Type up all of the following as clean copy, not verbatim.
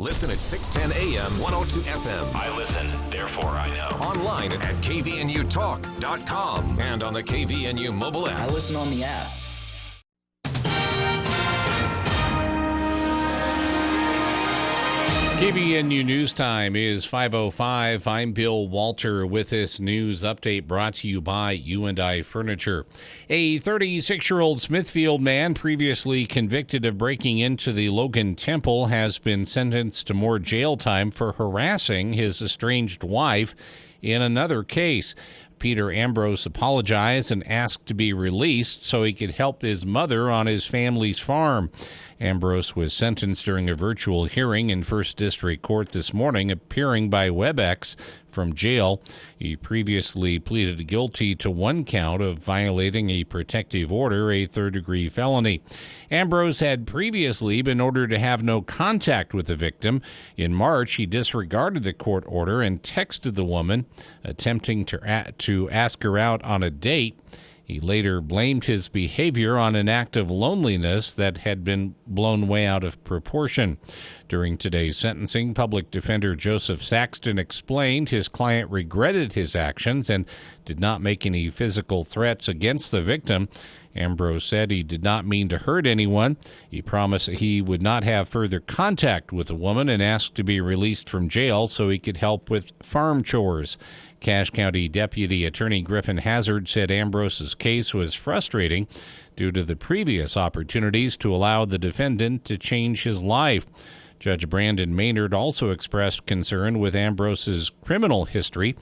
Listen at 610 AM, 102 FM. I listen, therefore I know. Online at kvnutalk.com and on the KVNU mobile app. I listen on the app. KVNU News Time is 5:05. I'm Bill Walter with this news update brought to you by U&I Furniture. A 36-year-old Smithfield man previously convicted of breaking into the Logan Temple has been sentenced to more jail time for harassing his estranged wife in another case. Peter Ambrose apologized and asked to be released so he could help his mother on his family's farm. Ambrose was sentenced during a virtual hearing in First District Court this morning, appearing by WebEx from jail. He previously pleaded guilty to one count of violating a protective order, a third-degree felony. Ambrose had previously been ordered to have no contact with the victim. In March, he disregarded the court order and texted the woman, attempting to ask her out on a date. He later blamed his behavior on an act of loneliness that had been blown way out of proportion. During today's sentencing, public defender Joseph Saxton explained his client regretted his actions and did not make any physical threats against the victim. Ambrose said he did not mean to hurt anyone. He promised that he would not have further contact with the woman and asked to be released from jail so he could help with farm chores. Cache County Deputy Attorney Griffin Hazard said Ambrose's case was frustrating due to the previous opportunities to allow the defendant to change his life. Judge Brandon Maynard also expressed concern with Ambrose's criminal history.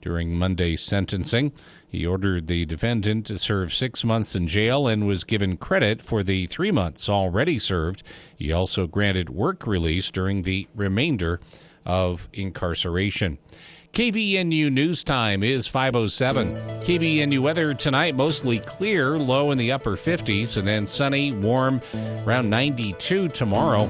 During Monday's sentencing, he ordered the defendant to serve 6 months in jail and was given credit for the 3 months already served. He also granted work release during the remainder of incarceration. KVNU News Time is 5:07. KVNU weather tonight, mostly clear, low in the upper 50s, and then sunny, warm, around 92 tomorrow.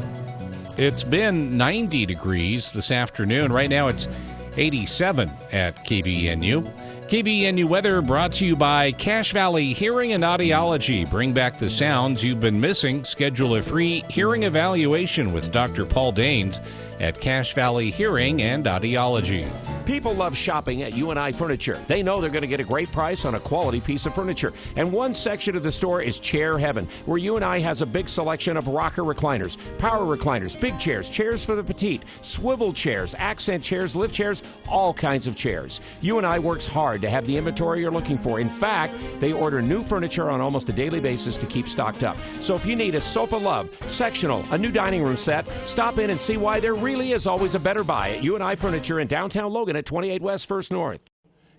It's been 90 degrees this afternoon. Right now it's 87 at KVNU. KVNU weather brought to you by Cache Valley Hearing and Audiology. Bring back the sounds you've been missing. Schedule a free hearing evaluation with Dr. Paul Danes at Cache Valley Hearing and Audiology. People love shopping at UNI Furniture. They know they're going to get a great price on a quality piece of furniture. And one section of the store is Chair Heaven, where UNI has a big selection of rocker recliners, power recliners, big chairs, chairs for the petite, swivel chairs, accent chairs, lift chairs, all kinds of chairs. UNI works hard to have the inventory you're looking for. In fact, they order new furniture on almost a daily basis to keep stocked up. So if you need a sofa love, sectional, a new dining room set, stop in and see why there really is always a better buy at UNI Furniture in downtown Logan at 28 West First North.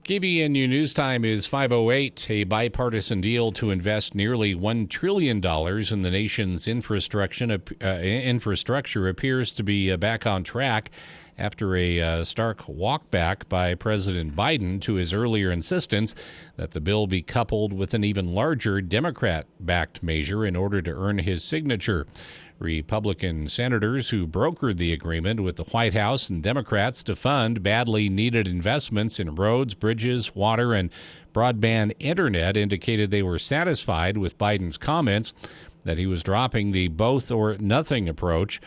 KVNU News Time is 5:08. A bipartisan deal to invest nearly $1 trillion in the nation's infrastructure appears to be back on track after a stark walkback by President Biden to his earlier insistence that the bill be coupled with an even larger Democrat-backed measure in order to earn his signature. Republican senators who brokered the agreement with the White House and Democrats to fund badly needed investments in roads, bridges, water, and broadband internet indicated they were satisfied with Biden's comments that he was dropping the both or nothing approach.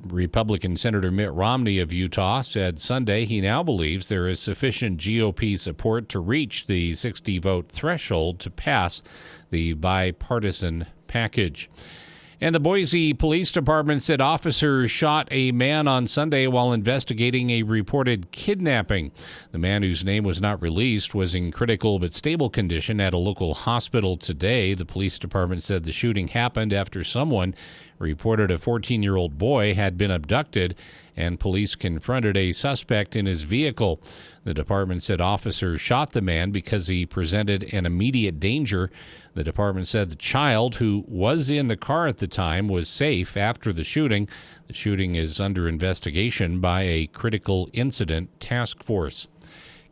Republican Senator Mitt Romney of Utah said Sunday he now believes there is sufficient GOP support to reach the 60-vote threshold to pass the bipartisan package. And the Boise Police Department said officers shot a man on Sunday while investigating a reported kidnapping. The man, whose name was not released, was in critical but stable condition at a local hospital today. The police department said the shooting happened after someone reported a 14-year-old boy had been abducted, and police confronted a suspect in his vehicle. The department said officers shot the man because he presented an immediate danger. The department said the child, who was in the car at the time, was safe after the shooting. The shooting is under investigation by a critical incident task force.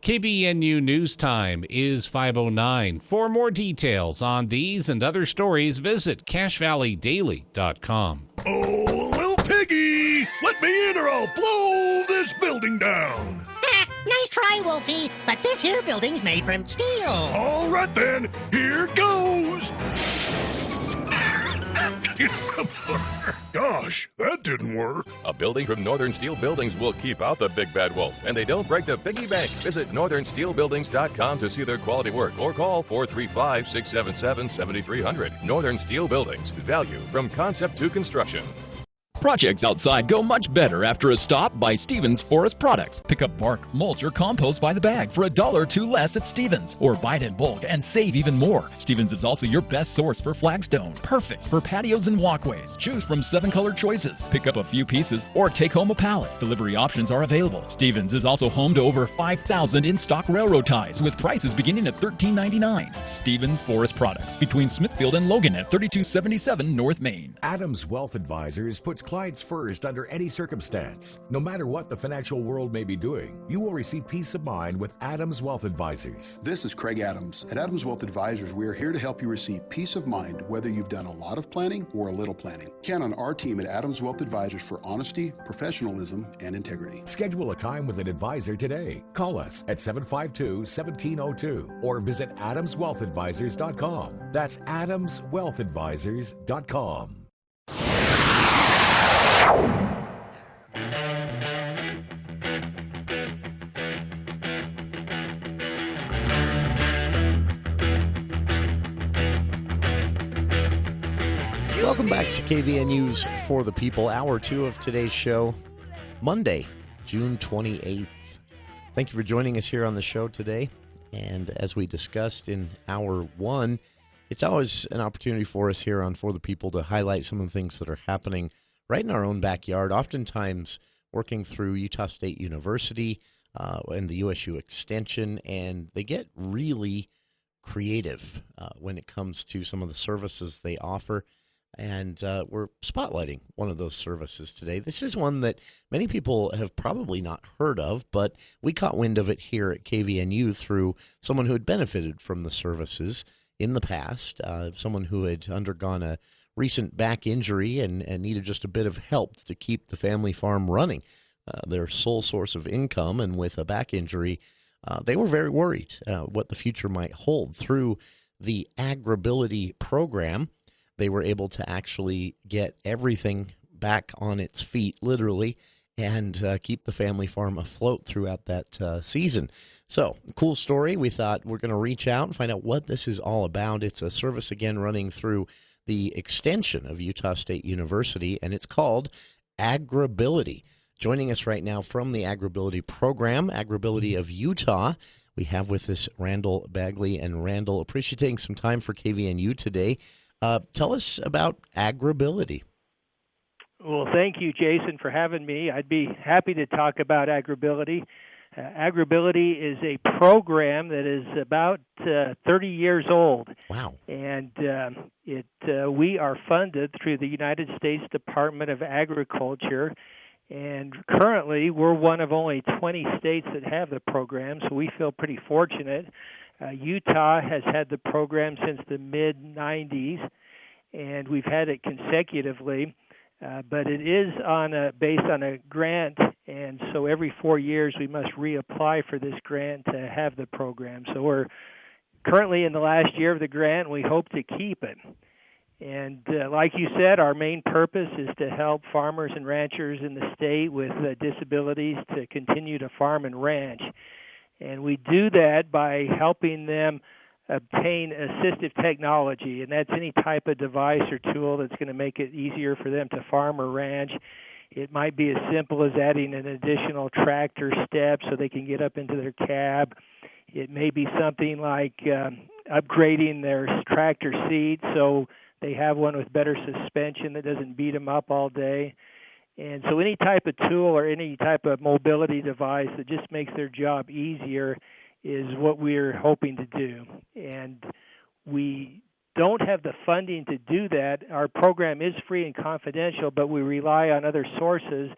KVNU News Time is 5:09. For more details on these and other stories, visit CacheValleyDaily.com. Oh, little piggy, let me in or I'll blow this building down. Nice try, Wolfie, but this here building's made from steel. All right then, here goes. Gosh, that didn't work. A building from Northern Steel Buildings will keep out the big bad wolf, and they don't break the piggy bank. Visit northernsteelbuildings.com to see their quality work or call 435-677-7300. Northern Steel Buildings. Value from concept to construction. Projects outside go much better after a stop by Stevens Forest Products. Pick up bark, mulch, or compost by the bag for $1 or $2 less at Stevens, or buy it in bulk and save even more. Stevens is also your best source for flagstone, perfect for patios and walkways. Choose from 7 color choices. Pick up a few pieces or take home a pallet. Delivery options are available. Stevens is also home to over 5,000 in-stock railroad ties with prices beginning at $13.99. Stevens Forest Products, between Smithfield and Logan at 3277 North Main. Adams Wealth Advisors puts clients first under any circumstance. No matter what the financial world may be doing, you will receive peace of mind with Adams Wealth Advisors. This is Craig Adams. At Adams Wealth Advisors, we are here to help you receive peace of mind whether you've done a lot of planning or a little planning. Count on our team at Adams Wealth Advisors for honesty, professionalism, and integrity. Schedule a time with an advisor today. Call us at 752-1702 or visit adamswealthadvisors.com. That's adamswealthadvisors.com. Welcome back to KVNU's For the People, Hour 2 of today's show, Monday, June 28th. Thank you for joining us here on the show today. And as we discussed in Hour 1, it's always an opportunity for us here on For the People to highlight some of the things that are happening right in our own backyard, oftentimes working through Utah State University and the USU Extension, and they get really creative when it comes to some of the services they offer. And we're spotlighting one of those services today. This is one that many people have probably not heard of, but we caught wind of it here at KVNU through someone who had benefited from the services in the past, someone who had undergone a recent back injury and needed just a bit of help to keep the family farm running, their sole source of income. And with a back injury, they were very worried what the future might hold. Through the Agribility program, they were able to actually get everything back on its feet, literally, and keep the family farm afloat throughout that season. So, cool story. We thought we're going to reach out and find out what this is all about. It's a service, again, running through the extension of Utah State University, and it's called Agribility. Joining us right now from the Agribility program, Agribility of Utah, we have with us Randall Bagley. And Randall, appreciating some time for KVNU today. Tell us about Agribility. Well, thank you, Jason, for having me. I'd be happy to talk about Agribility. Agribility is a program that is about 30 years old. Wow. And we are funded through the United States Department of Agriculture. And currently, we're one of only 20 states that have the program, so we feel pretty fortunate. Utah has had the program since the mid-'90s, and we've had it consecutively. But it is based on a grant, and so every 4 years we must reapply for this grant to have the program. So we're currently in the last year of the grant, and we hope to keep it. And like you said, our main purpose is to help farmers and ranchers in the state with disabilities to continue to farm and ranch. And we do that by helping them obtain assistive technology, and that's any type of device or tool that's going to make it easier for them to farm or ranch. It might be as simple as adding an additional tractor step so they can get up into their cab. It may be something like upgrading their tractor seat so they have one with better suspension that doesn't beat them up all day. And so any type of tool or any type of mobility device that just makes their job easier is what we're hoping to do. And we don't have the funding to do that. Our program is free and confidential, but we rely on other sources,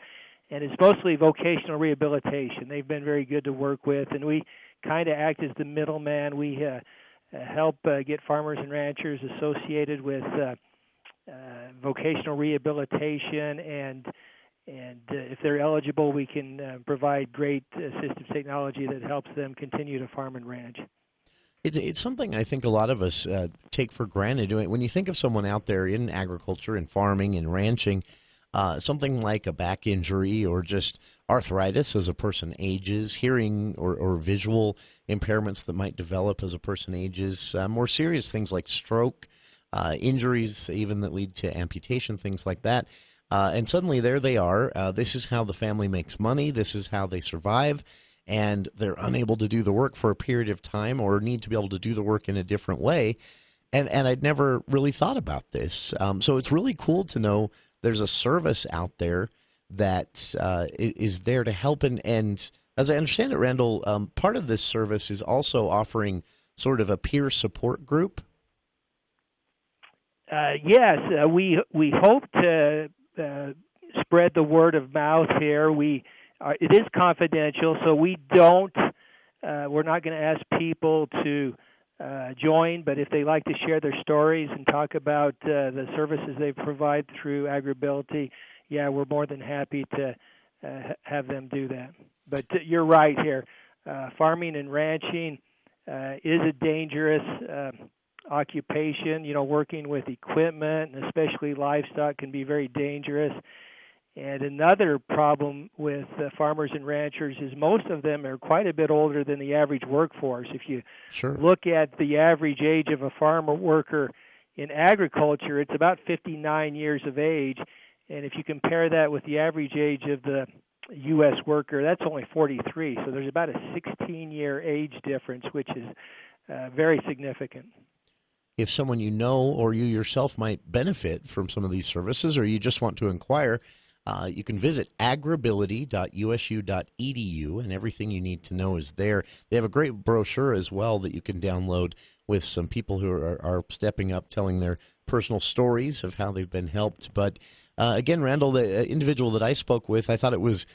and it's mostly vocational rehabilitation. They've been very good to work with, and we kind of act as the middleman. We help get farmers and ranchers associated with vocational rehabilitation, and if they're eligible, we can provide great assistive technology that helps them continue to farm and ranch. It's something I think a lot of us take for granted. When you think of someone out there in agriculture and farming and ranching, something like a back injury or just arthritis as a person ages, hearing or visual impairments that might develop as a person ages, more serious things like stroke, injuries even that lead to amputation, things like that. And suddenly there they are. This is how the family makes money. This is how they survive. And they're unable to do the work for a period of time or need to be able to do the work in a different way. And I'd never really thought about this. So it's really cool to know there's a service out there that is there to help. And as I understand it, Randall, part of this service is also offering sort of a peer support group. Yes, we hope to spread the word of mouth here. It is confidential, so we don't. We're not going to ask people to join, but if they like to share their stories and talk about the services they provide through Agribility, yeah, we're more than happy to have them do that. But you're right here. Farming and ranching is a dangerous occupation. Working with equipment and especially livestock can be very dangerous. And another problem with farmers and ranchers is most of them are quite a bit older than the average workforce. If you look at the average age of a farmer worker in agriculture, it's about 59 years of age. And if you compare that with the average age of the U.S. worker, that's only 43. So there's about a 16-year age difference, which is very significant. If someone you know or you yourself might benefit from some of these services, or you just want to inquire, you can visit agribility.usu.edu, and everything you need to know is there. They have a great brochure as well that you can download with some people who are stepping up, telling their personal stories of how they've been helped. But again, Randall, the individual that I spoke with, I thought it was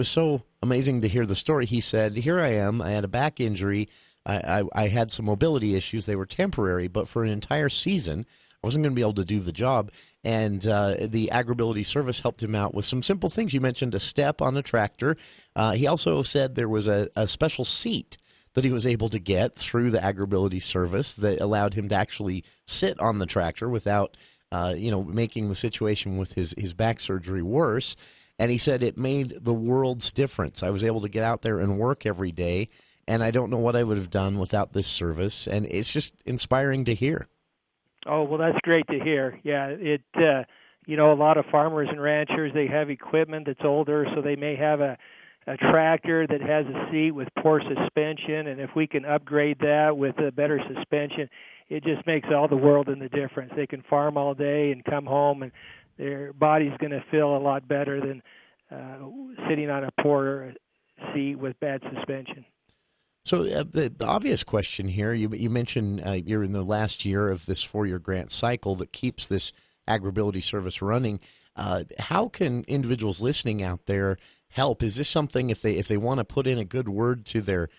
so amazing to hear the story. He said, here I am, I had a back injury, I had some mobility issues, they were temporary, but for an entire season, I wasn't going to be able to do the job, and the Agribility service helped him out with some simple things. You mentioned a step on a tractor. He also said there was a special seat that he was able to get through the Agribility service that allowed him to actually sit on the tractor without, making the situation with his back surgery worse. And he said it made the world's difference. I was able to get out there and work every day, and I don't know what I would have done without this service. And it's just inspiring to hear. Oh, well, that's great to hear. Yeah, a lot of farmers and ranchers, they have equipment that's older, so they may have a tractor that has a seat with poor suspension, and if we can upgrade that with a better suspension, it just makes all the world in the difference. They can farm all day and come home, and their body's going to feel a lot better than sitting on a poor seat with bad suspension. So the obvious question here, you mentioned you're in the last year of this 4-year grant cycle that keeps this Agribility service running. How can individuals listening out there help? Is this something, if they want to put in a good word to their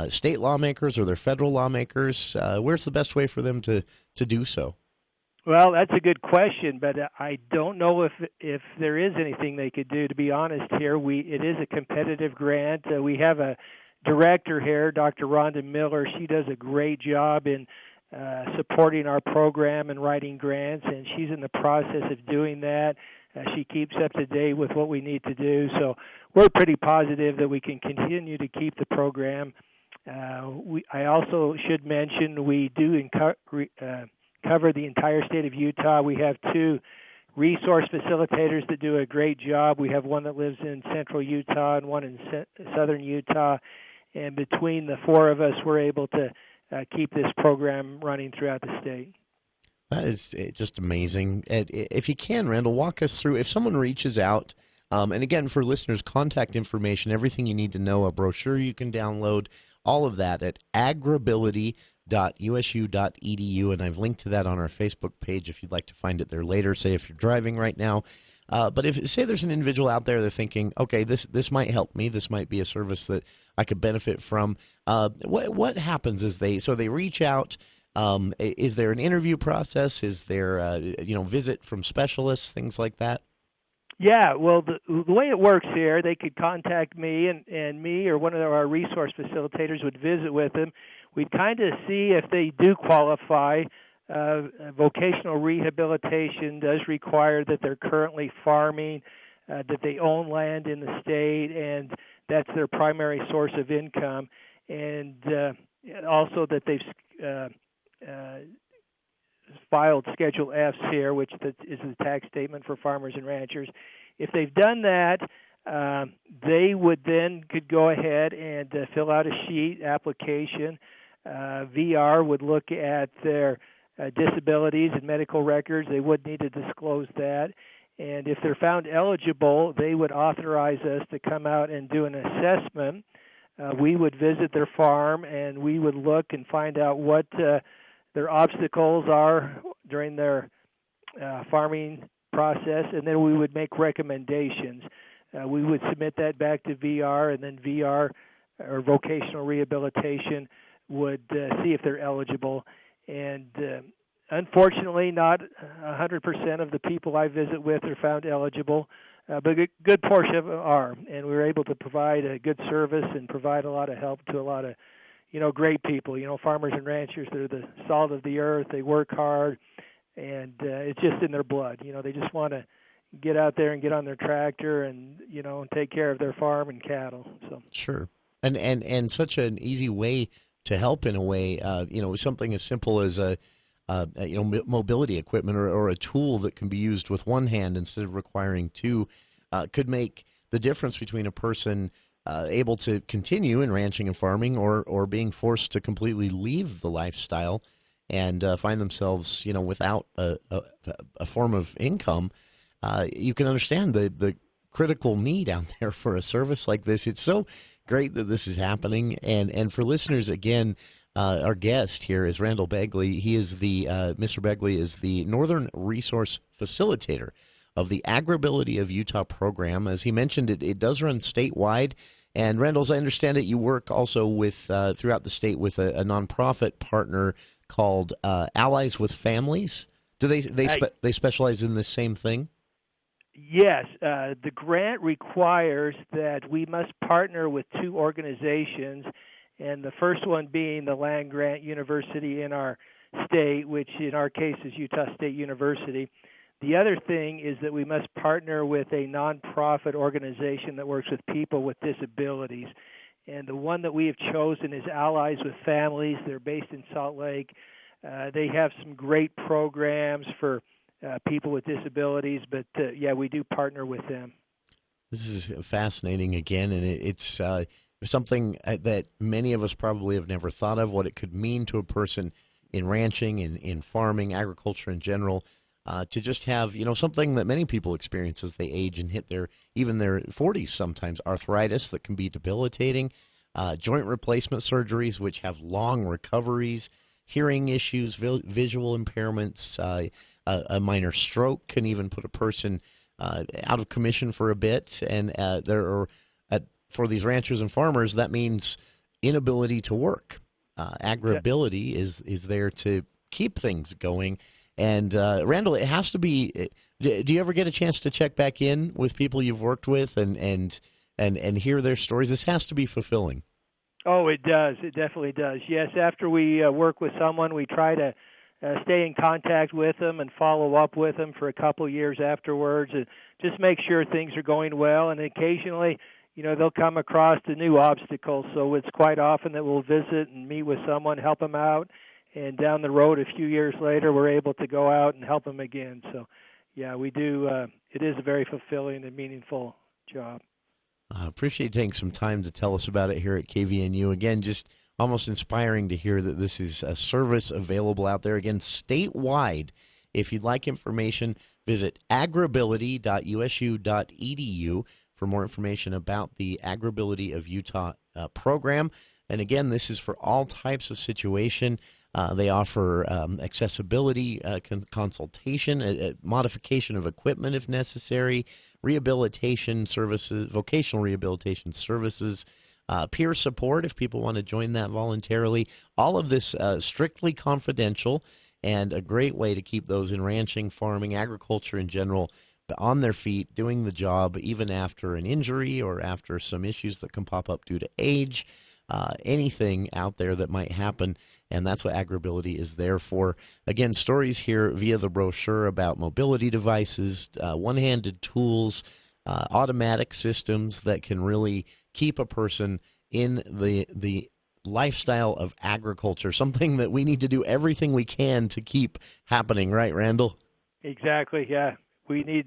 state lawmakers or their federal lawmakers, where's the best way for them to do so? Well, that's a good question, but I don't know if there is anything they could do. To be honest here, it is a competitive grant. We have a director here, Dr. Rhonda Miller. She does a great job in supporting our program and writing grants, and she's in the process of doing that. She keeps up to date with what we need to do, so we're pretty positive that we can continue to keep the program. I also should mention we do cover the entire state of Utah. We have 2 resource facilitators that do a great job. We have one that lives in central Utah and one in southern Utah. And between the 4 of us, we're able to keep this program running throughout the state. That is just amazing. If you can, Randall, walk us through, if someone reaches out, and again, for listeners, contact information, everything you need to know, a brochure you can download, all of that at agribility.usu.edu, and I've linked to that on our Facebook page if you'd like to find it there later, say if you're driving right now. But if say there's an individual out there that's thinking, okay, this might help me, this might be a service that I could benefit from. What happens is they reach out? Is there an interview process? Is there visit from specialists, things like that? Yeah, well, the way it works here, they could contact me, and me or one of our resource facilitators would visit with them. We'd kind of see if they do qualify vocational rehabilitation does require that they're currently farming, that they own land in the state, and that's their primary source of income, and also that they've filed Schedule Fs here, which is the tax statement for farmers and ranchers. If they've done that, they would then could go ahead and fill out a sheet application. VR would look at their disabilities and medical records. They would need to disclose that. And if they're found eligible, they would authorize us to come out and do an assessment. We would visit their farm, and we would look and find out what their obstacles are during their farming process, and then we would make recommendations. We would submit that back to VR, and then VR, or vocational rehabilitation, would see if they're eligible. And unfortunately, not 100% of the people I visit with are found eligible, but a good portion of them are. And we were able to provide a good service and provide a lot of help to a lot of, great people. Farmers and ranchers, they're the salt of the earth. They work hard, and it's just in their blood. They just want to get out there and get on their tractor and, take care of their farm and cattle. So sure. And such an easy way to help in a way, something as simple as mobility equipment or a tool that can be used with one hand instead of requiring two could make the difference between a person able to continue in ranching and farming or being forced to completely leave the lifestyle and find themselves, without a form of income. You can understand the critical need out there for a service like this. It's so great that this is happening. And for listeners, again, our guest here is Randall Bagley. He is Mr. Bagley is the Northern Resource Facilitator of the Agribility of Utah program. As he mentioned, it does run statewide. And Randall, as I understand it, you work also with throughout the state with a nonprofit partner called Allies with Families. Do they specialize in the same thing? Yes, the grant requires that we must partner with two organizations, and the first one being the land grant university in our state, which in our case is Utah State University. The other thing is that we must partner with a nonprofit organization that works with people with disabilities. And the one that we have chosen is Allies with Families. They're based in Salt Lake. They have some great programs for people with disabilities, but we do partner with them. This is fascinating again, and it's something that many of us probably have never thought of, what it could mean to a person in ranching, in farming, agriculture in general, to just have, something that many people experience as they age and hit their 40s sometimes, arthritis that can be debilitating, joint replacement surgeries which have long recoveries, hearing issues, visual impairments, a minor stroke can even put a person out of commission for a bit. And for these ranchers and farmers, that means inability to work. Agribility is there to keep things going. And Randall, it has to be. Do you ever get a chance to check back in with people you've worked with and hear their stories? This has to be fulfilling. Oh, it does. It definitely does. Yes, after we work with someone, we try to stay in contact with them and follow up with them for a couple years afterwards, and just make sure things are going well. And occasionally, they'll come across the new obstacles. So it's quite often that we'll visit and meet with someone, help them out, and down the road, a few years later, we're able to go out and help them again. So, yeah, we do. It is a very fulfilling and meaningful job. I appreciate taking some time to tell us about it here at KVNU. Again, just almost inspiring to hear that this is a service available out there. Again, statewide. If you'd like information, visit agribility.usu.edu for more information about the Agribility of Utah program. And again, this is for all types of situation. They offer accessibility, consultation, modification of equipment if necessary, rehabilitation services, vocational rehabilitation services, peer support if people want to join that voluntarily. All of this strictly confidential and a great way to keep those in ranching, farming, agriculture in general on their feet, doing the job even after an injury or after some issues that can pop up due to age. anything out there that might happen. And that's what Agribility is there for. Again, stories here via the brochure about mobility devices, one-handed tools, automatic systems that can really keep a person in the lifestyle of agriculture, something that we need to do everything we can to keep happening, right, Randall? Exactly, yeah. We need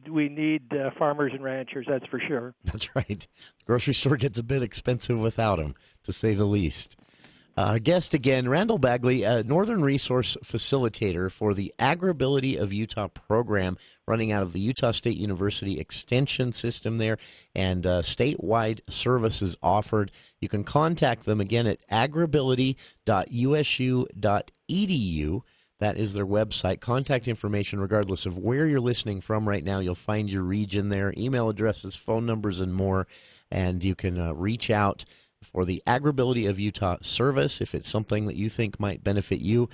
farmers and ranchers, that's for sure. That's right. The grocery store gets a bit expensive without them, to say the least. Guest again, Randall Bagley, Northern Resource Facilitator for the Agribility of Utah program, running out of the Utah State University Extension System there, and statewide services offered. You can contact them again at agribility.usu.edu. That is their website. Contact information, regardless of where you're listening from right now. You'll find your region there, email addresses, phone numbers, and more. And you can reach out for the Agribility of Utah service. If it's something that you think might benefit you,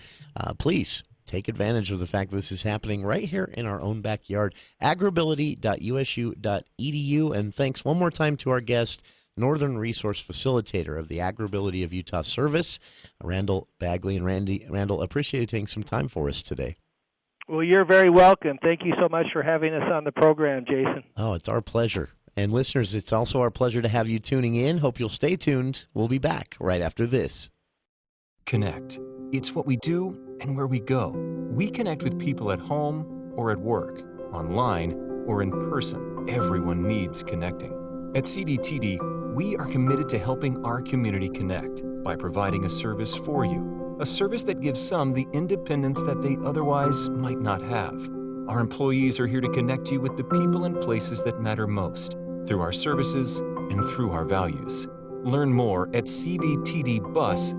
please take advantage of the fact that this is happening right here in our own backyard. Agribility.usu.edu. And thanks one more time to our guest, Northern Resource Facilitator of the Agribility of Utah service, Randall Bagley. And Randall, appreciate you taking some time for us today. Well, you're very welcome. Thank you so much for having us on the program, Jason. Oh, it's our pleasure. And listeners, it's also our pleasure to have you tuning in. Hope you'll stay tuned. We'll be back right after this. Connect. It's what we do and where we go. We connect with people at home or at work, online or in person. Everyone needs connecting. At CBTD, we are committed to helping our community connect by providing a service for you, a service that gives some the independence that they otherwise might not have. Our employees are here to connect you with the people and places that matter most, through our services and through our values. Learn more at cbtdbus.org.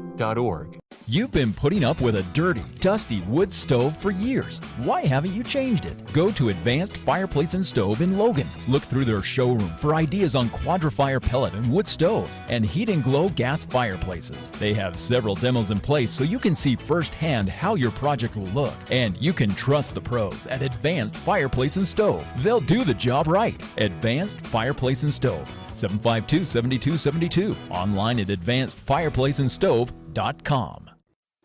You've been putting up with a dirty, dusty wood stove for years. Why haven't you changed it? Go to Advanced Fireplace and Stove in Logan. Look through their showroom for ideas on Quadra-Fire pellet and wood stoves and Heat and Glow gas fireplaces. They have several demos in place so you can see firsthand how your project will look. And you can trust the pros at Advanced Fireplace and Stove. They'll do the job right. Advanced Fireplace and Stove. 752-7272. Online at advancedfireplaceandstove.com.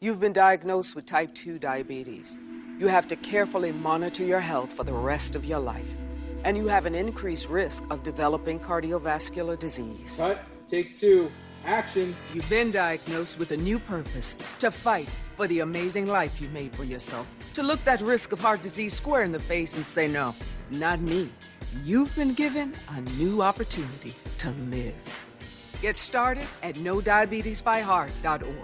You've been diagnosed with type 2 diabetes. You have to carefully monitor your health for the rest of your life. And you have an increased risk of developing cardiovascular disease. Cut. Take two. Action. You've been diagnosed with a new purpose: to fight for the amazing life you made for yourself. To look that risk of heart disease square in the face and say, no, not me. You've been given a new opportunity to live. Get started at NoDiabetesByHeart.org.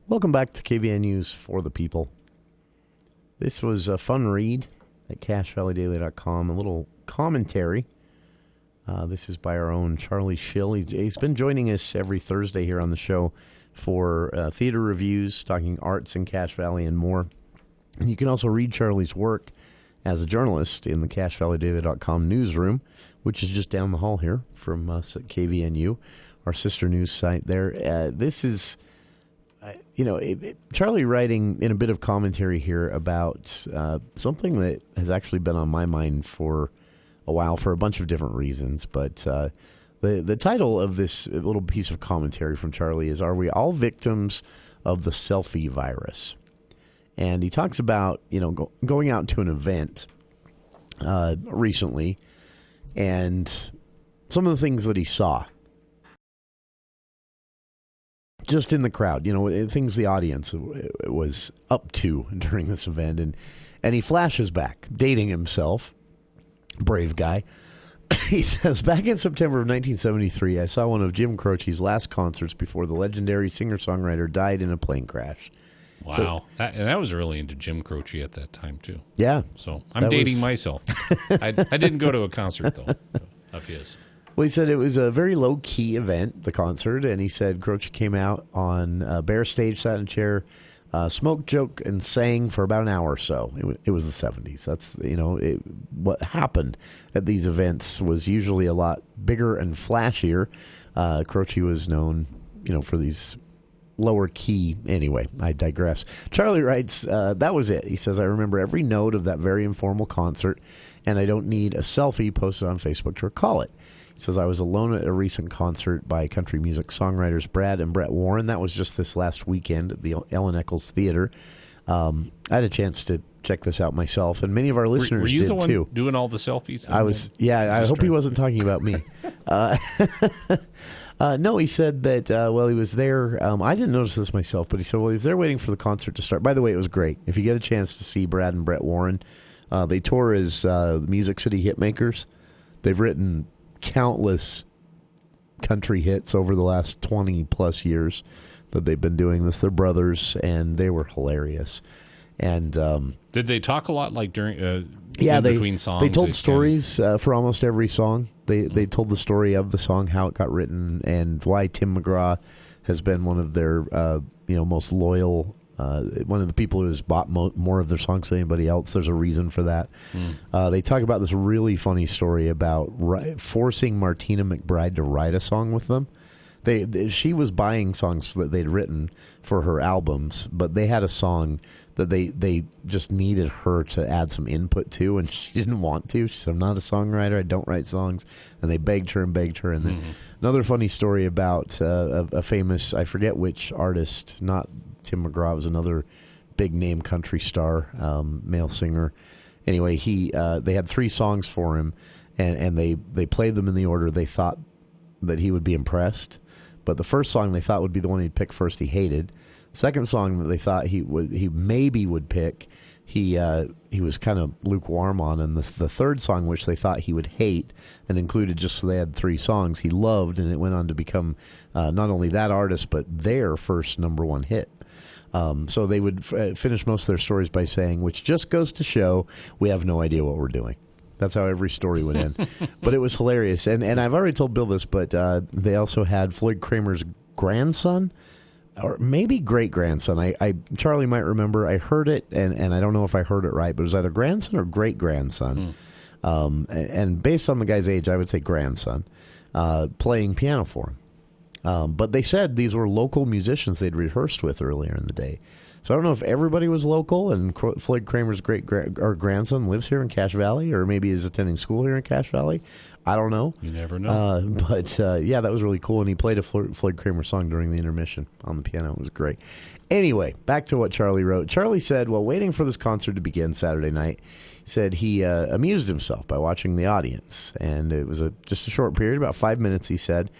Welcome back to KVN News for the People. This was a fun read at CacheValleyDaily.com, a little commentary. This is by our own Charlie Schill. He's been joining us every Thursday here on the show for theater reviews, talking arts in Cache Valley and more. And you can also read Charlie's work as a journalist in the CacheValleyDaily.com newsroom, which is just down the hall here from us at KVNU, our sister news site there. This is... Charlie writing in a bit of commentary here about something that has actually been on my mind for a while for a bunch of different reasons. But the title of this little piece of commentary from Charlie is, "Are We All Victims of the Selfie Virus?" And he talks about, going out to an event recently and some of the things that he saw. Just in the crowd, things the audience was up to during this event. And he flashes back, dating himself, brave guy. He says, "Back in September of 1973, I saw one of Jim Croce's last concerts before the legendary singer-songwriter died in a plane crash." Wow. And I was really into Jim Croce at that time, too. Yeah. So I'm dating myself. I didn't go to a concert, though, of his. Well, he said it was a very low-key event, the concert, and he said Croce came out on a bare stage, sat in a chair, smoked, joked, and sang for about an hour or so. It was the 70s. That's, what happened at these events was usually a lot bigger and flashier. Croce was known, for these lower key. Anyway, I digress. Charlie writes, that was it. He says, I remember every note of that very informal concert, and I don't need a selfie posted on Facebook to recall it. He says, I was alone at a recent concert by country music songwriters Brad and Brett Warren. That was just this last weekend at the Ellen Eccles Theater. I had a chance to check this out myself, and many of our listeners were you did the one too. Doing all the selfies? I was, I hope he wasn't talking about me. No, he said that, he was there. I didn't notice this myself, but he said, he was there waiting for the concert to start. By the way, it was great. If you get a chance to see Brad and Brett Warren, they tour as Music City Hitmakers. They've written countless country hits over the last 20-plus years that they've been doing this. They're brothers, and they were hilarious. And did they talk a lot, like during between songs? They told stories for almost every song. They told the story of the song, how it got written, and why Tim McGraw has been one of their most loyal. One of the people who has bought more of their songs than anybody else. There's a reason for that. They talk about this really funny story about forcing Martina McBride to write a song with them. She was buying songs that they'd written for her albums, but they had a song that they just needed her to add some input to, and she didn't want to. She said, I'm not a songwriter. I don't write songs. And they begged her. And then another funny story about a famous, I forget which artist, not Tim McGraw, was another big-name country star, male singer. Anyway, they had 3 songs for him, and they played them in the order they thought that he would be impressed. But the first song they thought would be the one he'd pick first, he hated. Second song that they thought he maybe would pick, he was kind of lukewarm on. And the third song, which they thought he would hate and included just so they had 3 songs, he loved, and it went on to become not only that artist, but their first #1 hit. So they would finish most of their stories by saying, which just goes to show we have no idea what we're doing. That's how every story would end. But it was hilarious. And I've already told Bill this, but they also had Floyd Kramer's grandson, or maybe great-grandson. Charlie might remember. I heard it, and I don't know if I heard it right, but it was either grandson or great-grandson. And based on the guy's age, I would say grandson, playing piano for him. But they said these were local musicians they'd rehearsed with earlier in the day. So I don't know if everybody was local, and Floyd Kramer's grandson lives here in Cache Valley, or maybe is attending school here in Cache Valley. I don't know. You never know. But that was really cool, and he played a Floyd Kramer song during the intermission on the piano. It was great. Anyway, back to what Charlie wrote. Charlie said, while waiting for this concert to begin Saturday night, he said he amused himself by watching the audience, and it was just a short period, about 5 minutes, he said.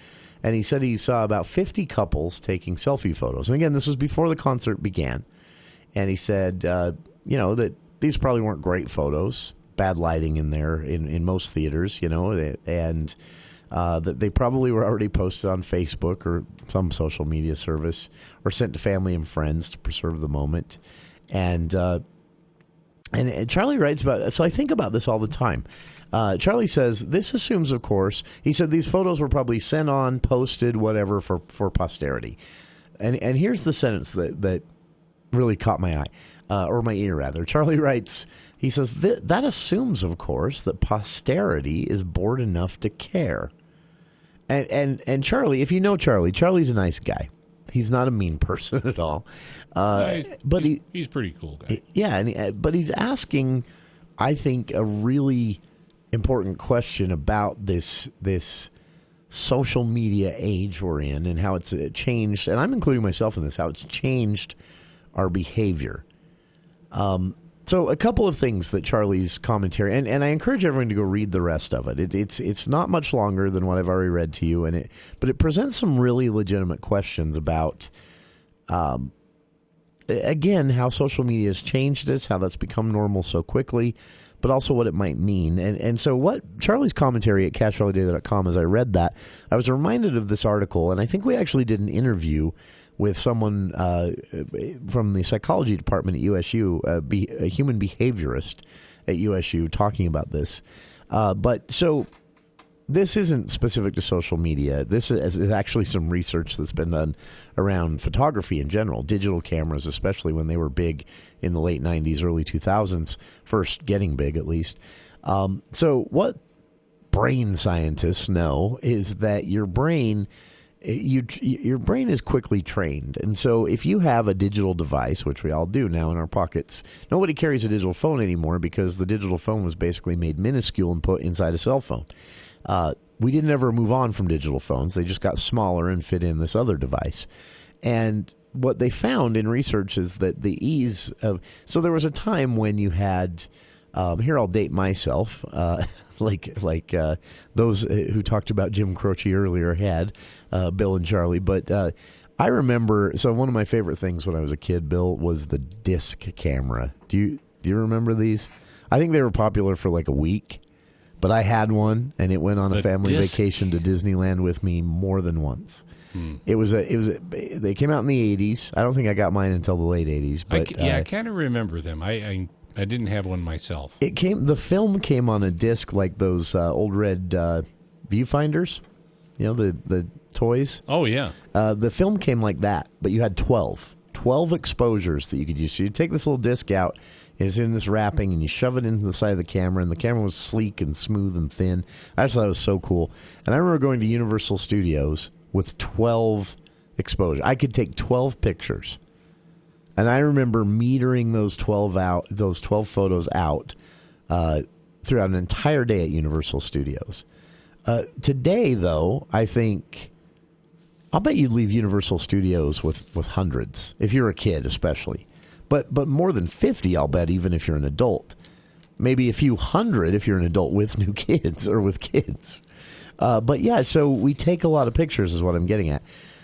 And he said he saw about 50 couples taking selfie photos. And again, this was before the concert began. And he said, that these probably weren't great photos, bad lighting in there in most theaters, and that they probably were already posted on Facebook or some social media service or sent to family and friends to preserve the moment. And Charlie writes about, so I think about this all the time. Charlie says, this assumes, of course, he said these photos were probably sent on, posted, whatever, for posterity. And here's the sentence that really caught my eye, or my ear, rather. Charlie writes, he says, that assumes, of course, that posterity is bored enough to care. And Charlie, if you know Charlie's a nice guy. He's not a mean person at all. He's a pretty cool guy. But he's asking, I think, a really important question about this social media age we're in and how it's changed, and I'm including myself in this, how it's changed our behavior. So a couple of things that Charlie's commentary, and I encourage everyone to go read the rest of it. It's not much longer than what I've already read to you, but it presents some really legitimate questions about, again, how social media has changed us, how that's become normal so quickly, but also what it might mean. And so what Charlie's commentary at CacheValleyDaily.com, as I read that, I was reminded of this article, and I think we actually did an interview with someone from the psychology department at USU, a human behaviorist at USU, talking about this. But so this isn't specific to social media. This is actually some research that's been done around photography in general, digital cameras, especially when they were big in the late 90s, early 2000s, first getting big at least. So what brain scientists know is that your brain is quickly trained. And so if you have a digital device, which we all do now in our pockets, nobody carries a digital phone anymore because the digital phone was basically made minuscule and put inside a cell phone. We didn't ever move on from digital phones. They just got smaller and fit in this other device. And what they found in research is that the ease of... So there was a time when you had... here I'll date myself, like those who talked about Jim Croce earlier had, Bill and Charlie. But I remember... So one of my favorite things when I was a kid, Bill, was the disc camera. Do you remember these? I think they were popular for like a week. But I had one, and it went on a family vacation to Disneyland with me more than once. They came out in the 80s. I don't think I got mine until the late 80s. But I kind of remember them. I didn't have one myself. The film came on a disc like those old red viewfinders, the toys. Oh, yeah. The film came like that, but you had 12 exposures that you could use. So you take this little disc out. It's in this wrapping, and you shove it into the side of the camera, and the camera was sleek and smooth and thin. I just thought it was so cool. And I remember going to Universal Studios with 12 exposures. I could take 12 pictures. And I remember metering those 12 photos out throughout an entire day at Universal Studios. Today, though, I think... I'll bet you'd leave Universal Studios with hundreds, if you're a kid especially. But more than 50, I'll bet, even if you're an adult. Maybe a few hundred if you're an adult with new kids or with kids. But yeah, so we take a lot of pictures is what I'm getting at.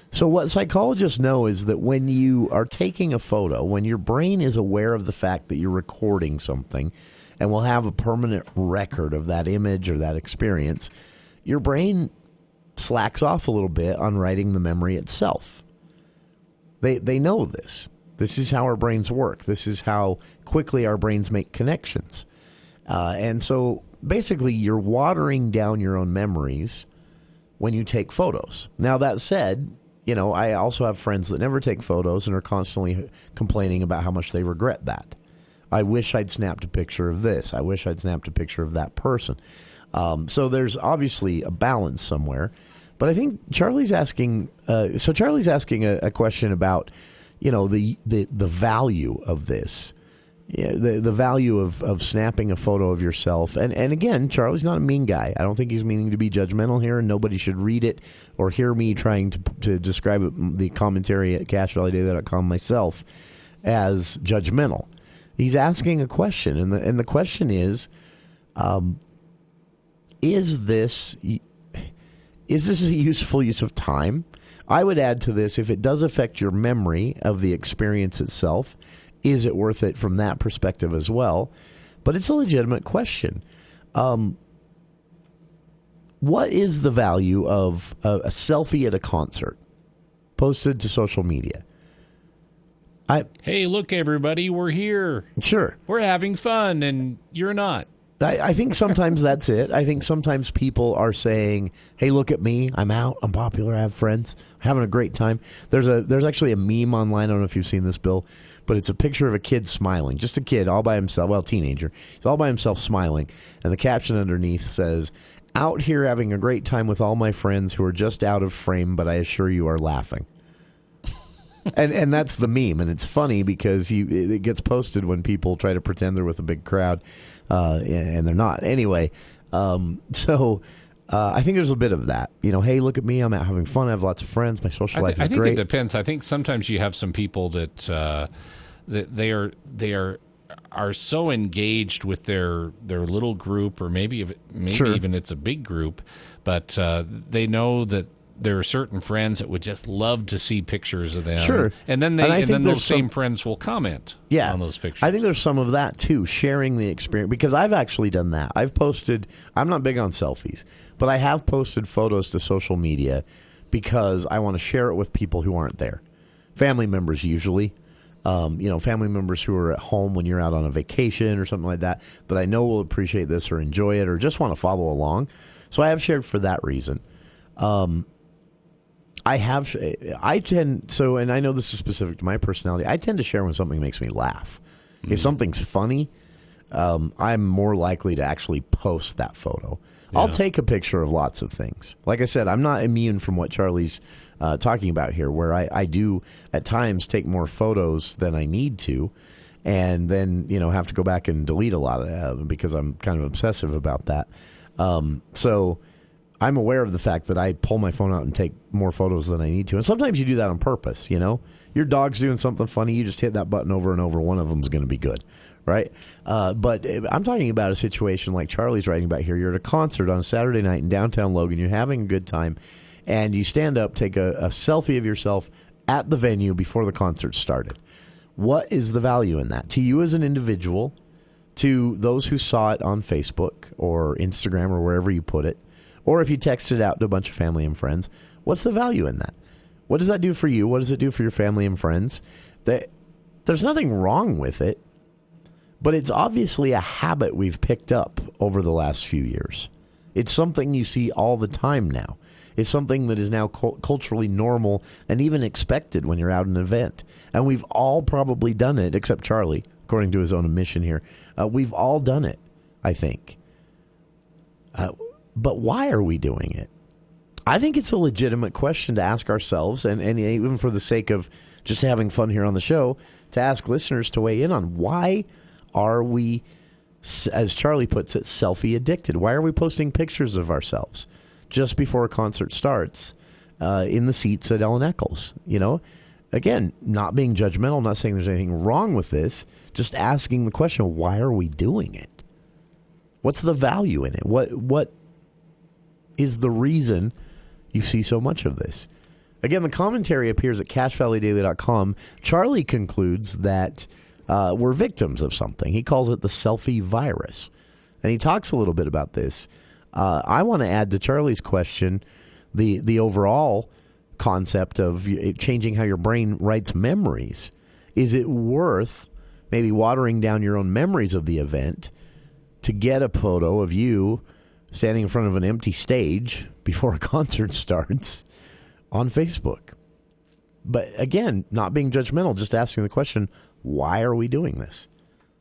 So what psychologists know is that when you are taking a photo, when your brain is aware of the fact that you're recording something and will have a permanent record of that image or that experience, your brain slacks off a little bit on writing the memory itself. They know this. This is how our brains work. This is how quickly our brains make connections. And so basically you're watering down your own memories when you take photos. Now, that said, I also have friends that never take photos and are constantly complaining about how much they regret that. I wish I'd snapped a picture of this. I wish I'd snapped a picture of that person. So there's obviously a balance somewhere. But I think Charlie's asking a question about... the value of this, the value of snapping a photo of yourself. And again, Charlie's not a mean guy. I don't think he's meaning to be judgmental here, and nobody should read it or hear me trying to describe the commentary at CashValleyData.com myself as judgmental. He's asking a question, and the question is this a useful use of time? I would add to this, if it does affect your memory of the experience itself, is it worth it from that perspective as well? But it's a legitimate question. What is the value of a selfie at a concert posted to social media? Hey, look, everybody, we're here. Sure. We're having fun, and you're not. I think sometimes that's it. I think sometimes people are saying, hey, look at me. I'm out. I'm popular. I have friends. I'm having a great time. There's actually a meme online. I don't know if you've seen this, Bill, but it's a picture of a kid smiling. Just a kid all by himself. Well, teenager. He's all by himself smiling. And the caption underneath says, out here having a great time with all my friends who are just out of frame, but I assure you are laughing. And that's the meme. And it's funny because it gets posted when people try to pretend they're with a big crowd. And they're not. Anyway, I think there's a bit of that. Hey, look at me. I'm out having fun. I have lots of friends. My social life is great. I think it depends. I think sometimes you have some people that they are so engaged with their little group, or maybe Sure. even it's a big group, but they know that there are certain friends that would just love to see pictures of them. Sure. And then those same friends will comment on those pictures. I think there's some of that, too, sharing the experience. Because I've actually done that. I'm not big on selfies, but I have posted photos to social media because I want to share it with people who aren't there. Family members, usually. family members who are at home when you're out on a vacation or something like that I know will appreciate this or enjoy it or just want to follow along. So I have shared for that reason. And I know this is specific to my personality. I tend to share when something makes me laugh. If something's funny, I'm more likely to actually post that photo. Yeah. I'll take a picture of lots of things. Like I said, I'm not immune from what Charlie's talking about here, where I do at times take more photos than I need to, and then have to go back and delete a lot of them because I'm kind of obsessive about that. So I'm aware of the fact that I pull my phone out and take more photos than I need to, and sometimes you do that on purpose. Your dog's doing something funny, you just hit that button over and over. One of them's going to be good. Right? But I'm talking about a situation like Charlie's writing about here. You're at a concert on a Saturday night in downtown Logan. You're having a good time, and you stand up, take a selfie of yourself at the venue before the concert started. What is the value in that? To you as an individual, to those who saw it on Facebook or Instagram or wherever you put it, or if you texted it out to a bunch of family and friends, what's the value in that? What does that do for you? What does it do for your family and friends? There's nothing wrong with it. But it's obviously a habit we've picked up over the last few years. It's something you see all the time now. It's something that is now culturally normal and even expected when you're out at an event. And we've all probably done it, except Charlie, according to his own admission here. We've all done it, I think. But why are we doing it? I think it's a legitimate question to ask ourselves, and even for the sake of just having fun here on the show, to ask listeners to weigh in on why are we, as Charlie puts it, selfie addicted? Why are we posting pictures of ourselves just before a concert starts in the seats at Ellen Eccles? Again, not being judgmental, not saying there's anything wrong with this, just asking the question, why are we doing it? What's the value in it? What is the reason you see so much of this? Again, the commentary appears at CashValleyDaily.com. Charlie concludes that we're victims of something. He calls it the selfie virus. And he talks a little bit about this. I want to add to Charlie's question the overall concept of changing how your brain writes memories. Is it worth maybe watering down your own memories of the event to get a photo of you standing in front of an empty stage before a concert starts on Facebook? But again, not being judgmental, just asking the question, why are we doing this?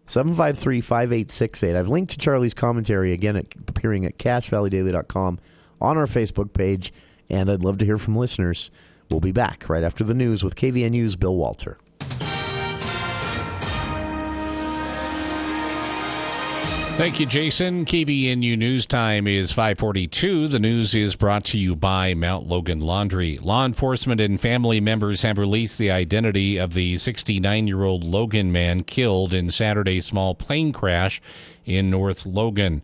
753-5868. I've linked to Charlie's commentary, again, appearing at CashValleyDaily.com on our Facebook page, and I'd love to hear from listeners. We'll be back right after the news with KVNU's Bill Walter. Thank you, Jason. KVNU News Time is 5:42. The news is brought to you by Mount Logan Laundry. Law enforcement and family members have released the identity of the 69-year-old Logan man killed in Saturday's small plane crash in North Logan.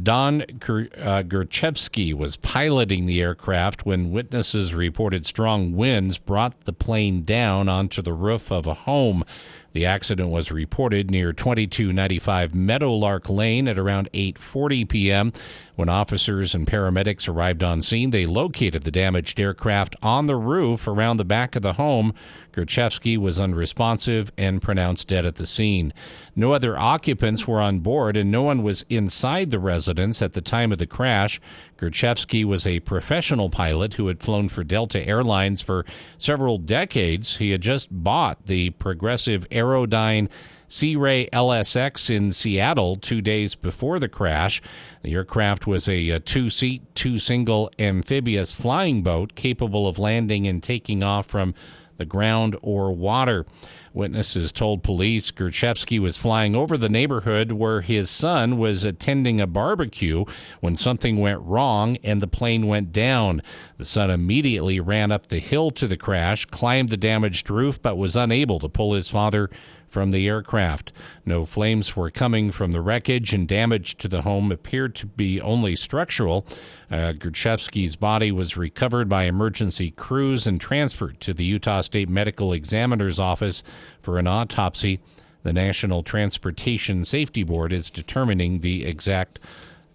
Don Gurchevsky was piloting the aircraft when witnesses reported strong winds brought the plane down onto the roof of a home. The accident was reported near 2295 Meadowlark Lane at around 8:40 p.m. When officers and paramedics arrived on scene, they located the damaged aircraft on the roof around the back of the home. Gurchevsky was unresponsive and pronounced dead at the scene. No other occupants were on board, and no one was inside the residence at the time of the crash. Gurchevsky was a professional pilot who had flown for Delta Airlines for several decades. He had just bought the Progressive Aerodyne Sea Ray LSX in Seattle 2 days before the crash. The aircraft was a two-seat, two-single amphibious flying boat capable of landing and taking off from the ground or water. Witnesses told police Gurchevsky was flying over the neighborhood where his son was attending a barbecue when something went wrong and the plane went down. The son immediately ran up the hill to the crash, climbed the damaged roof, but was unable to pull his father from the aircraft. No flames were coming from the wreckage, and damage to the home appeared to be only structural. Gurchevsky's body was recovered by emergency crews and transferred to the Utah State Medical Examiner's office for an autopsy. The National Transportation Safety Board is determining the exact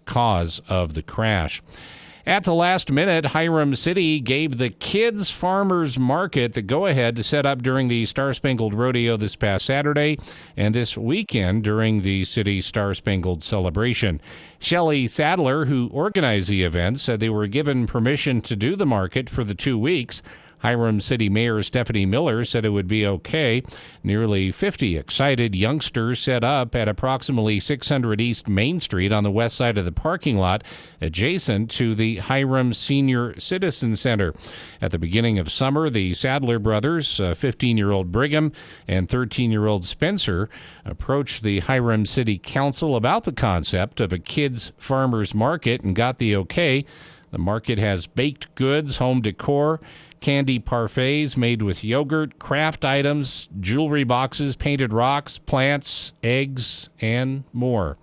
cause of the crash. At the last minute, Hiram City gave the Kids Farmers Market the go-ahead to set up during the Star-Spangled Rodeo this past Saturday and this weekend during the city's Star-Spangled celebration. Shelley Sadler, who organized the event, said they were given permission to do the market for the 2 weeks. Hiram City Mayor Stephanie Miller said it would be okay. Nearly 50 excited youngsters set up at approximately 600 East Main Street on the west side of the parking lot adjacent to the Hiram Senior Citizen Center. At the beginning of summer, the Sadler brothers, 15-year-old Brigham and 13-year-old Spencer, approached the Hiram City Council about the concept of a kids' farmers market and got the okay. The market has baked goods, home decor, candy parfaits made with yogurt, craft items, jewelry boxes, painted rocks, plants, eggs, and more.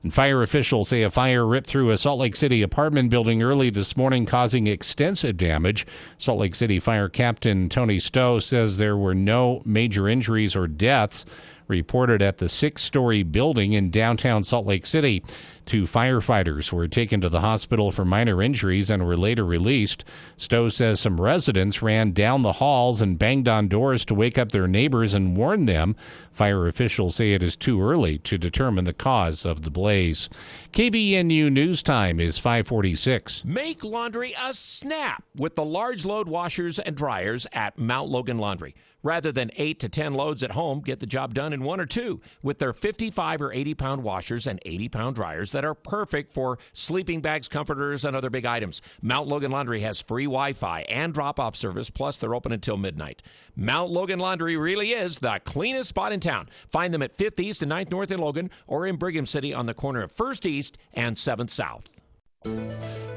And fire officials say a fire ripped through a Salt Lake City apartment building early this morning, causing extensive damage. Salt Lake City Fire Captain Tony Stowe says there were no major injuries or deaths reported at the 6-story building in downtown Salt Lake City. 2 firefighters were taken to the hospital for minor injuries and were later released. Stowe says some residents ran down the halls and banged on doors to wake up their neighbors and warn them. Fire officials say it is too early to determine the cause of the blaze. KBNU News Time is 5:46. Make laundry a snap with the large load washers and dryers at Mount Logan Laundry. Rather than 8 to 10 loads at home, get the job done in 1 or 2 with their 55 or 80-pound washers and 80-pound dryers that are perfect for sleeping bags, comforters, and other big items. Mount Logan Laundry has free Wi-Fi and drop-off service, plus they're open until midnight. Mount Logan Laundry really is the cleanest spot in town. Find them at 5th East and 9th North in Logan or in Brigham City on the corner of 1st East and 7th South.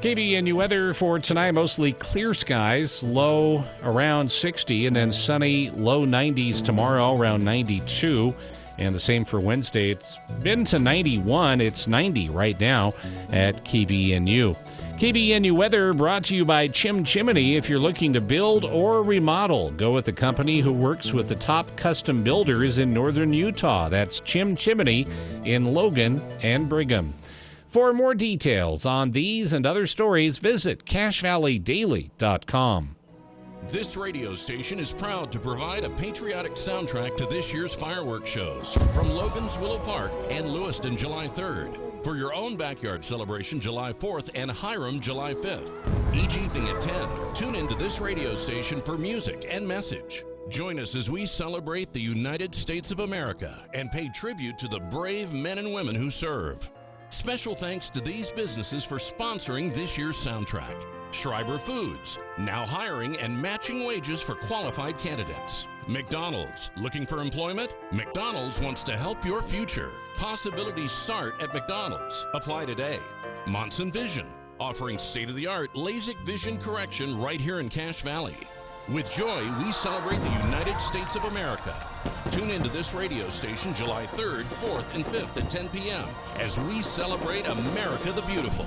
KBNU weather for tonight, mostly clear skies, low around 60, and then sunny, low 90s tomorrow, around 92. And the same for Wednesday. It's been to 91. It's 90 right now at KBNU. KBNU weather brought to you by Chim Chimney. If you're looking to build or remodel, go with the company who works with the top custom builders in northern Utah. That's Chim Chimney in Logan and Brigham. For more details on these and other stories, visit CacheValleyDaily.com. This radio station is proud to provide a patriotic soundtrack to this year's fireworks shows from Logan's Willow Park and Lewiston July 3rd. For your own backyard celebration July 4th and Hiram July 5th. Each evening at 10, tune into this radio station for music and message. Join us as we celebrate the United States of America and pay tribute to the brave men and women who serve. Special thanks to these businesses for sponsoring this year's soundtrack. Schreiber Foods, now hiring and matching wages for qualified candidates. McDonald's, looking for employment? McDonald's wants to help your future. Possibilities start at McDonald's. Apply today. Monson Vision, offering state-of-the-art LASIK vision correction right here in Cache Valley. With joy, we celebrate the United States of America. Tune into this radio station July 3rd, 4th, and 5th at 10 p.m. as we celebrate America the Beautiful.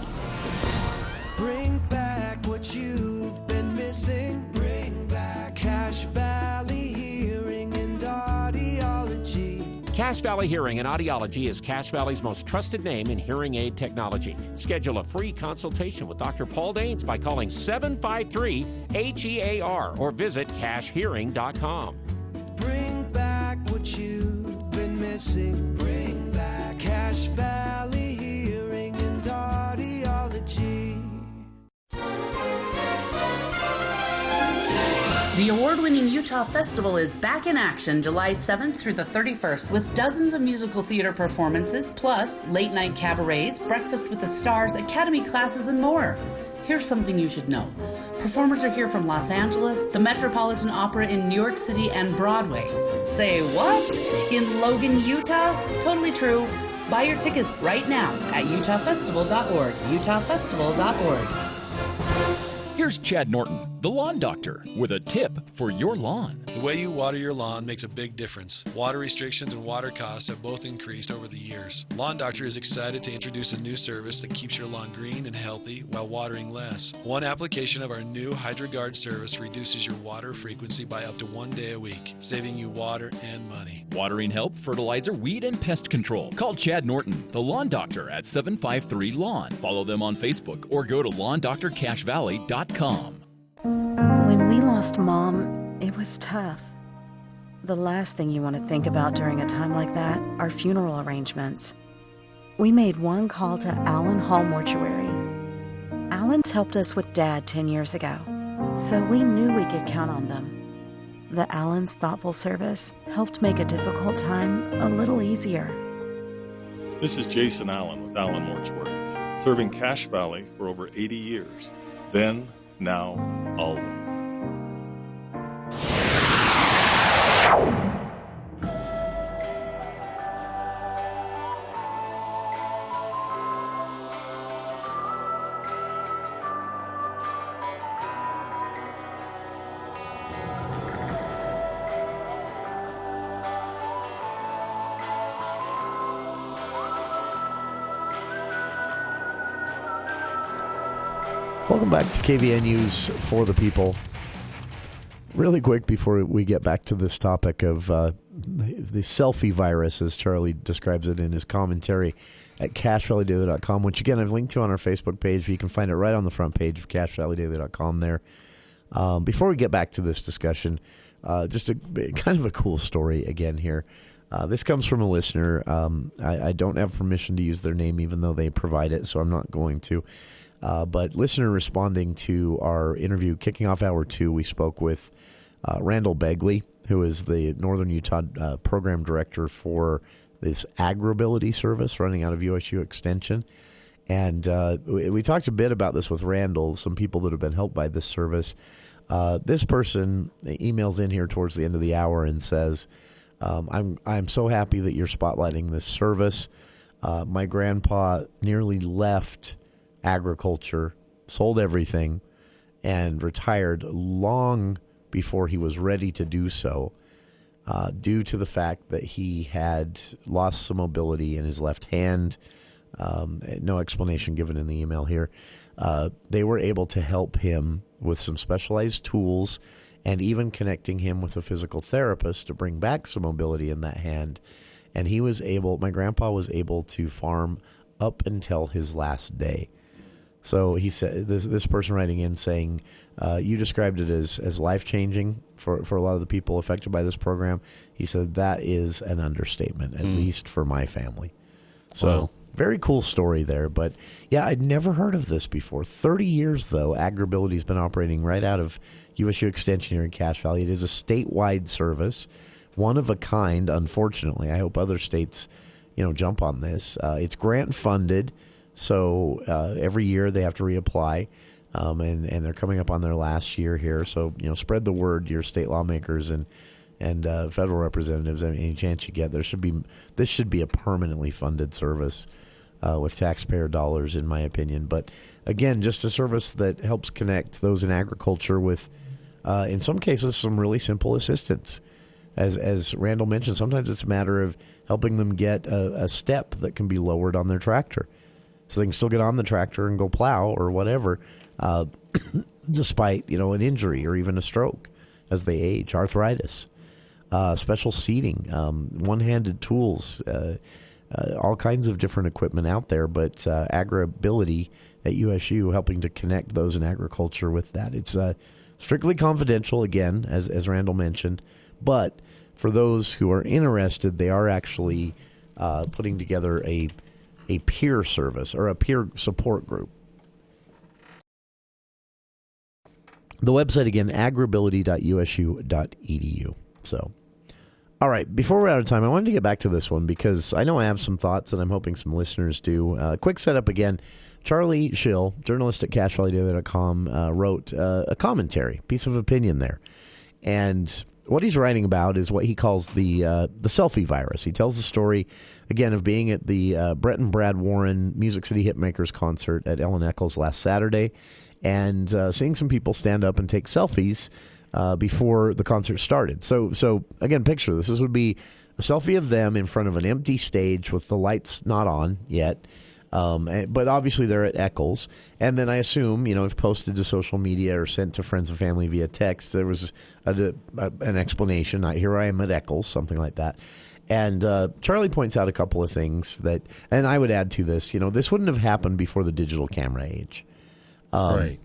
Bring back what you've been missing. Bring back Cache Valley Hearing and Audiology. Cache Valley Hearing and Audiology is Cache Valley's most trusted name in hearing aid technology. Schedule a free consultation with Dr. Paul Daines by calling 753-HEAR or visit CacheHearing.com. Bring back what you've been missing. Bring back Cache Valley Hearing and Audiology. The award-winning Utah Festival is back in action July 7th through the 31st with dozens of musical theater performances, plus late-night cabarets, breakfast with the stars, academy classes, and more. Here's something you should know. Performers are here from Los Angeles, the Metropolitan Opera in New York City, and Broadway. Say what? In Logan, Utah? Totally true. Buy your tickets right now at utahfestival.org. utahfestival.org. Here's Chad Norton, the lawn doctor, with a tip for your lawn. The way you water your lawn makes a big difference. Water restrictions and water costs have both increased over the years. Lawn Doctor is excited to introduce a new service that keeps your lawn green and healthy while watering less. One application of our new HydroGuard service reduces your water frequency by up to 1 day a week, saving you water and money. Watering help, fertilizer, weed, and pest control. Call Chad Norton, the Lawn Doctor, at 753-LAWN. Follow them on Facebook or go to LawnDoctorCashValley.com. When we lost Mom, it was tough. The last thing you want to think about during a time like that are funeral arrangements. We made one call to Allen Hall Mortuary. Allen's helped us with Dad 10 years ago, so we knew we could count on them. The Allen's thoughtful service helped make a difficult time a little easier. This is Jason Allen with Allen Mortuaries, serving Cache Valley for over 80 years. Then, now, always. Welcome back to KVNU's For the People. Really quick before we get back to this topic of the selfie virus, as Charlie describes it in his commentary at CacheValleyDaily.com, which again I've linked to on our Facebook page. You can find it right on the front page of CacheValleyDaily.com there. Before we get back to this discussion, just a kind of a cool story again here. This comes from a listener. I don't have permission to use their name even though they provide it, so I'm not going to. But listener responding to our interview kicking off Hour 2, we spoke with Randall Bagley, who is the Northern Utah program director for this Agribility service running out of USU Extension. And we talked a bit about this with Randall, some people that have been helped by this service. This person emails in here towards the end of the hour and says, I'm so happy that you're spotlighting this service. My grandpa nearly left agriculture, sold everything, and retired long before he was ready to do so, due to the fact that he had lost some mobility in his left hand. No explanation given in the email here. They were able to help him with some specialized tools and even connecting him with a physical therapist to bring back some mobility in that hand. And my grandpa was able to farm up until his last day. So he said, this person writing in saying, you described it as life-changing for a lot of the people affected by this program. He said that is an understatement, at least for my family. So very cool story there. But, yeah, I'd never heard of this before. 30 years, though, Agribility has been operating right out of USU Extension here in Cache Valley. It is a statewide service, one of a kind, unfortunately. I hope other states, jump on this. It's grant-funded. So every year they have to reapply, and they're coming up on their last year here. So spread the word, your state lawmakers and federal representatives. Any chance you get, this should be a permanently funded service with taxpayer dollars, in my opinion. But again, just a service that helps connect those in agriculture with, in some cases, some really simple assistance. As Randall mentioned, sometimes it's a matter of helping them get a step that can be lowered on their tractor, so they can still get on the tractor and go plow or whatever, despite, an injury or even a stroke as they age, arthritis, special seating, one-handed tools, all kinds of different equipment out there. But Agribility at USU helping to connect those in agriculture with that. It's strictly confidential, again, as Randall mentioned. But for those who are interested, they are actually putting together a peer service or a peer support group. The website, again, agribility.usu.edu. So, all right, before we're out of time, I wanted to get back to this one because I know I have some thoughts and I'm hoping some listeners do. Quick setup again. Charlie Schill, journalist at CacheValleyDaily.com, wrote a commentary, piece of opinion there. And what he's writing about is what he calls the selfie virus. He tells the story, again, of being at the Brett and Brad Warren Music City Hitmakers concert at Ellen Eccles last Saturday and seeing some people stand up and take selfies before the concert started. So again, picture this. This would be a selfie of them in front of an empty stage with the lights not on yet. But obviously they're at Eccles. And then I assume, if posted to social media or sent to friends and family via text, there was an explanation. Here I am at Eccles, something like that. And Charlie points out a couple of things that, and I would add to this, this wouldn't have happened before the digital camera age. Right.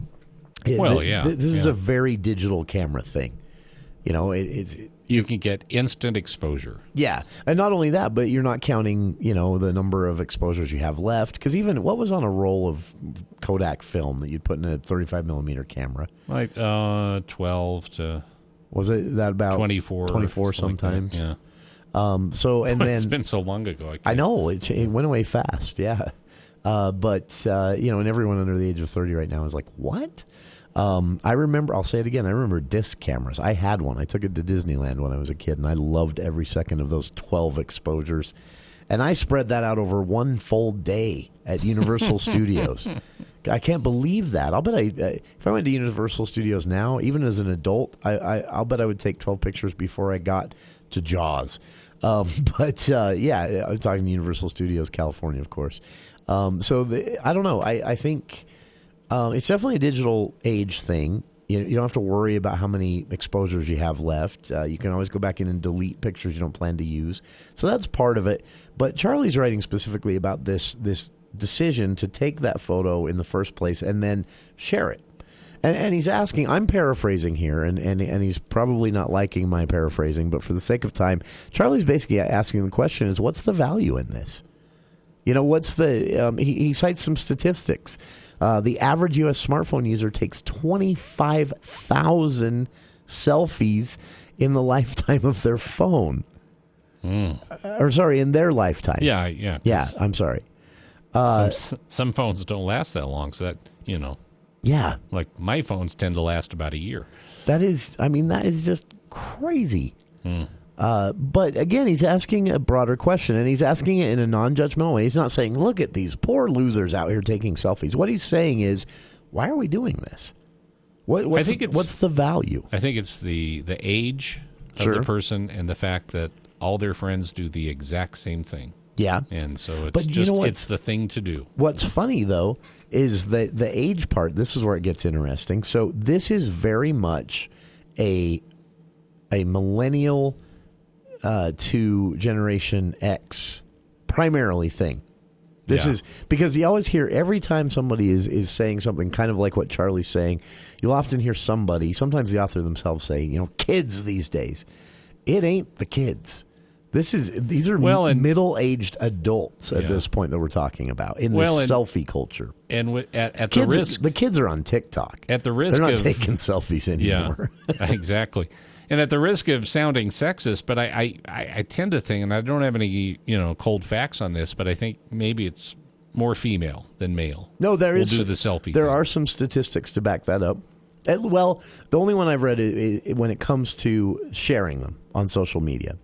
This is a very digital camera thing. You can get instant exposure. Yeah. And not only that, but you're not counting, the number of exposures you have left. Because even what was on a roll of Kodak film that you'd put in a 35 millimeter camera? Like 12 to... Was it that about 24 sometimes? Like yeah. Then it's been so long ago. I know it went away fast. Yeah. But and everyone under the age of 30 right now is like, what? I remember, I'll say it again, I remember disc cameras. I had one. I took it to Disneyland when I was a kid, and I loved every second of those 12 exposures. And I spread that out over one full day at Universal Studios. I can't believe that. I'll bet if I went to Universal Studios now, even as an adult, I'll bet I would take 12 pictures before I got to Jaws. I was talking to Universal Studios, California, of course. I don't know. I think... it's definitely a digital age thing. You don't have to worry about how many exposures you have left. You can always go back in and delete pictures you don't plan to use. So that's part of it. But Charlie's writing specifically about this decision to take that photo in the first place and then share it. And he's asking, I'm paraphrasing here, and he's probably not liking my paraphrasing, but for the sake of time, Charlie's basically asking the question is, what's the value in this? What's the... he cites some statistics. The average U.S. smartphone user takes 25,000 selfies in the lifetime of their phone. In their lifetime. Yeah. Yeah, I'm sorry. Some phones don't last that long, so that, Yeah. Like my phones tend to last about a year. That is just crazy. But again, he's asking a broader question, and he's asking it in a non-judgmental way. He's not saying, look at these poor losers out here taking selfies. What he's saying is, why are we doing this? What's the value? I think it's the age of the person and the fact that all their friends do the exact same thing. Yeah. And so it's the thing to do. What's funny, though, is that the age part, this is where it gets interesting. So this is very much a millennial to Generation X primarily thing. This is because you always hear every time somebody is saying something kind of like what Charlie's saying, you'll often hear somebody, sometimes the author themselves say, kids these days. It ain't the kids. These are middle-aged adults at this point that we're talking about in this selfie culture. And at kids, the risk, the kids are on TikTok. At the risk, they're not taking selfies anymore. Yeah, exactly. And at the risk of sounding sexist, but I tend to think, and I don't have any cold facts on this, but I think maybe it's more female than male. No, do the selfie. There thing. are some statistics to back that up. Well, the only one I've read is when it comes to sharing them on social media.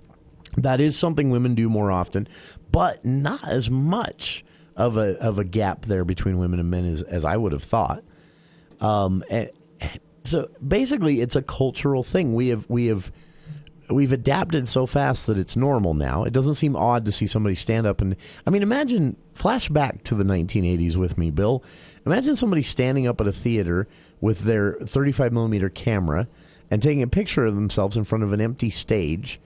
That is something women do more often, but not as much of a gap there between women and men as I would have thought. So basically, it's a cultural thing. We've adapted so fast that it's normal now. It doesn't seem odd to see somebody stand up and imagine flashback to the 1980s with me, Bill. Imagine somebody standing up at a theater with their 35 millimeter camera and taking a picture of themselves in front of an empty stage.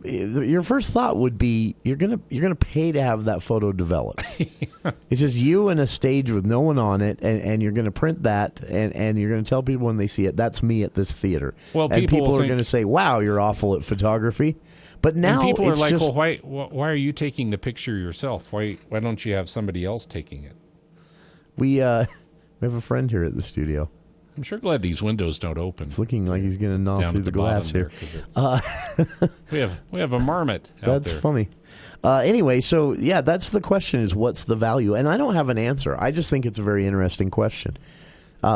Your first thought would be you're gonna pay to have that photo developed. It's just you and a stage with no one on it, and you're gonna print that, and you're gonna tell people when they see it, that's me at this theater. Well, and people are gonna say, "Wow, you're awful at photography." But now and people are like, just, "Well, why are you taking the picture yourself? Why don't you have somebody else taking it?" We have a friend here at the studio. I'm sure glad these windows don't open. It's looking like he's going to gnaw through the glass here. We have a marmot out That's there. funny. Anyway, so yeah, that's the question is what's the value? And I don't have an answer. I just think it's a very interesting question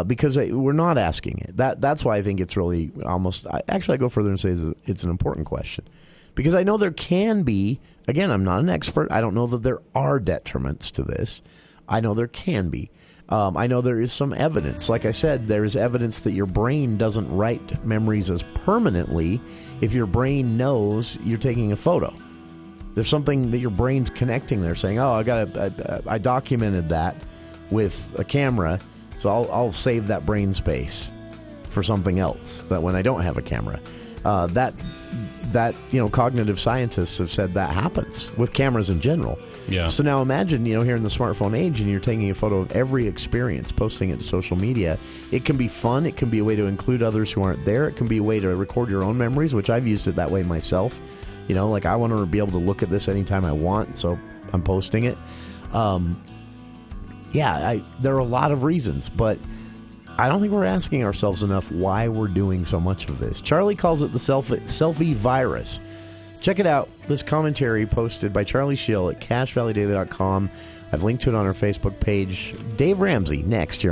because we're not asking it. That's why I think it's really almost – actually, I go further and say it's an important question because I know there can be – again, I'm not an expert. I don't know that there are detriments to this. I know there can be. I know there is some evidence. Like I said, there is evidence that your brain doesn't write memories as permanently if your brain knows you're taking a photo. There's something that your brain's connecting there, saying, "Oh, I documented that with a camera, so I'll save that brain space for something else. That when I don't have a camera, that cognitive scientists have said that happens with cameras in general. Yeah. So now imagine, here in the smartphone age, and you're taking a photo of every experience, posting it to social media. It can be fun. It can be a way to include others who aren't there. It can be a way to record your own memories, which I've used it that way myself. Like I want to be able to look at this anytime I want, so I'm posting it. There are a lot of reasons, but I don't think we're asking ourselves enough why we're doing so much of this. Charlie calls it the selfie virus. Check it out. This commentary posted by Charlie Schill at CashValleyDaily.com. I've linked to it on our Facebook page. Dave Ramsey next here.